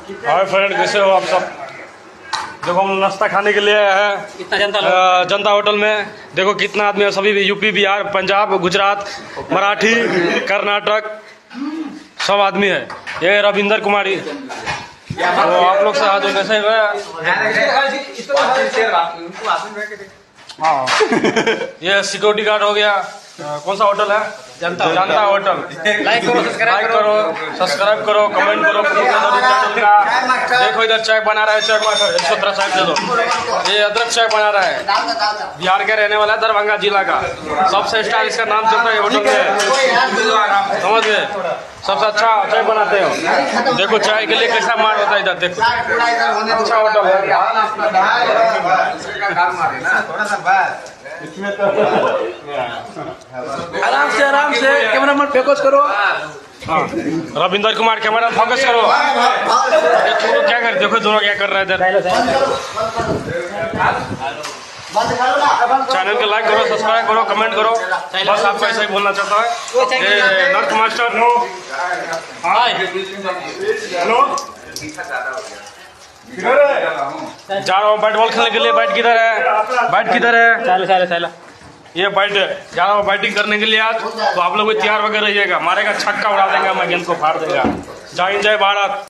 Hi friend, कैसे हो आप सब। देखो हम नाश्ता खाने के लिए आए हैं जनता होटल में। देखो कितना आदमी है, सभी यूपी, बिहार, पंजाब, गुजरात, मराठी, कर्नाटक सब आदमी है। ये रविंदर कुमारी, तो आप लोग से हाथ जो कैसे हुए। हाँ ये सिक्योरिटी गार्ड हो गया। कौन सा होटल है? जनता होटल। लाइक करो, सब्सक्राइब करो, कमेंट करो चैनल का। देखो इधर चाय बना रहा है, चाय मास्टर 117 चाय दे दो। ये अदरक चाय बना रहा है, बिहार के रहने वाला है, दरभंगा जिला का। सबसे स्टाइल इसका नाम चलता है होटल में, समझ गए। सबसे अच्छा चाय बनाते हो। देखो चाय के लिए कैसा मार होता है इधर, देखो अच्छा होटल है। आराम से कैमरा मैन फोकस करो। हाँ रविंदर कुमार कैमरा फोकस करो। ये क्या कर, देखो दोनों क्या कर रहे हैं इधर। चैनल को लाइक करो, सब्सक्राइब करो, कमेंट करो। बस आपको ऐसा ही बोलना चाहता है। ये नर्थ मास्टर नो हाय हेलो, जा रहा हूँ बैट बॉल खेलने के लिए। बैट किधर है? बैट किधर है? चलो ये बैट जा रहा हूँ बैटिंग करने के लिए आज। तो आप लोग भी तैयार वगैरह रहिएगा, मारेगा छक्का उड़ा देगा, मैं गेंद को फाड़ देगा। जय हिंद, जय भारत।